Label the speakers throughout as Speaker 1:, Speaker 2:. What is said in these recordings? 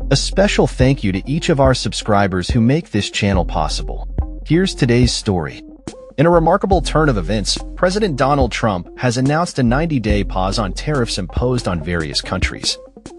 Speaker 1: A special thank you to each of our subscribers who make this channel possible. Here's today's story. In a remarkable turn of events, President Donald Trump has announced a 90-day pause on tariffs imposed on various countries,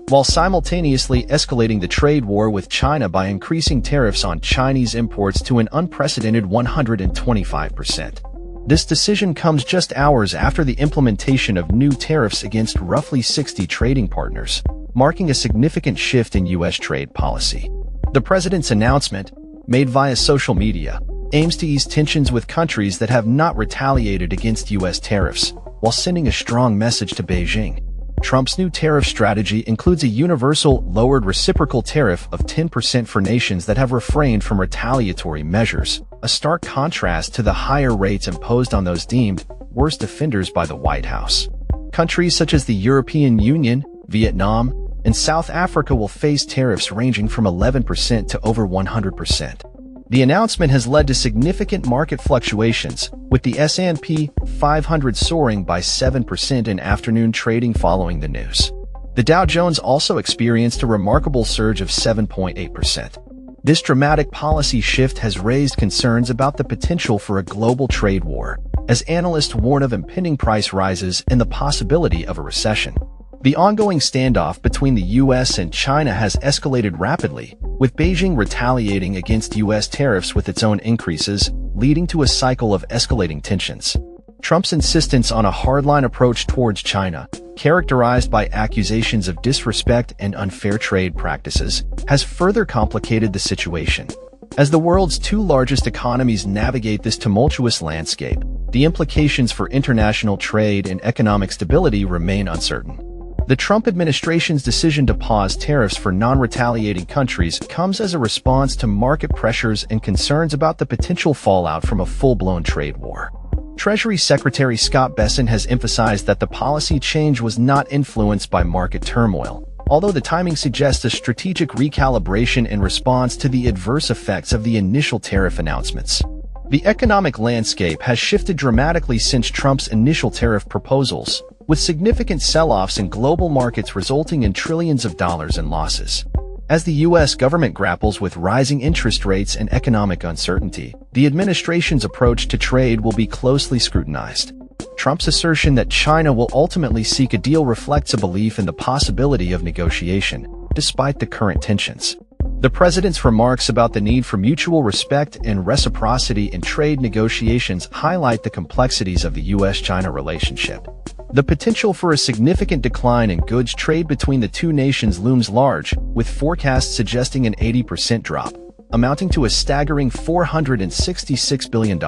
Speaker 1: while simultaneously escalating the trade war with China by increasing tariffs on Chinese imports to an unprecedented 125%. This decision comes just hours after the implementation of new tariffs against roughly 60 trading partners, marking a significant shift in U.S. trade policy. The president's announcement, made via social media, aims to ease tensions with countries that have not retaliated against U.S. tariffs, while sending a strong message to Beijing. Trump's new tariff strategy includes a universal, lowered reciprocal tariff of 10% for nations that have refrained from retaliatory measures, a stark contrast to the higher rates imposed on those deemed worst offenders by the White House. Countries such as the European Union, Vietnam, and South Africa will face tariffs ranging from 11% to over 100%. The announcement has led to significant market fluctuations, with the S&P 500 soaring by 7% in afternoon trading following the news. The Dow Jones also experienced a remarkable surge of 7.8%. This dramatic policy shift has raised concerns about the potential for a global trade war, as analysts warn of impending price rises and the possibility of a recession. The ongoing standoff between the U.S. and China has escalated rapidly, with Beijing retaliating against U.S. tariffs with its own increases, leading to a cycle of escalating tensions. Trump's insistence on a hardline approach towards China, characterized by accusations of disrespect and unfair trade practices, has further complicated the situation. As the world's two largest economies navigate this tumultuous landscape, the implications for international trade and economic stability remain uncertain. The Trump administration's decision to pause tariffs for non-retaliating countries comes as a response to market pressures and concerns about the potential fallout from a full-blown trade war. Treasury Secretary Scott Bessent has emphasized that the policy change was not influenced by market turmoil, although the timing suggests a strategic recalibration in response to the adverse effects of the initial tariff announcements. The economic landscape has shifted dramatically since Trump's initial tariff proposals, with significant sell-offs in global markets resulting in trillions of dollars in losses. As the U.S. government grapples with rising interest rates and economic uncertainty, the administration's approach to trade will be closely scrutinized. Trump's assertion that China will ultimately seek a deal reflects a belief in the possibility of negotiation, despite the current tensions. The president's remarks about the need for mutual respect and reciprocity in trade negotiations highlight the complexities of the U.S.-China relationship. The potential for a significant decline in goods trade between the two nations looms large, with forecasts suggesting an 80% drop, amounting to a staggering $466 billion.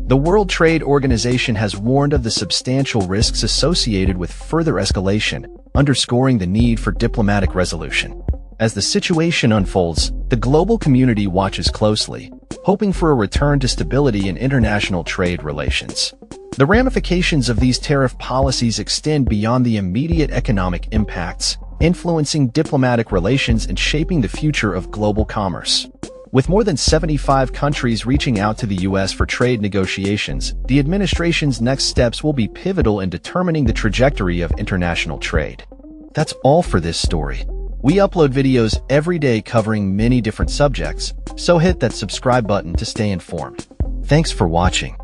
Speaker 1: The World Trade Organization has warned of the substantial risks associated with further escalation, underscoring the need for diplomatic resolution. As the situation unfolds, the global community watches closely, hoping for a return to stability in international trade relations. The ramifications of these tariff policies extend beyond the immediate economic impacts, influencing diplomatic relations and shaping the future of global commerce. With more than 75 countries reaching out to the U.S. for trade negotiations, the administration's next steps will be pivotal in determining the trajectory of international trade. That's all for this story. We upload videos every day covering many different subjects, so hit that subscribe button to stay informed. Thanks for watching.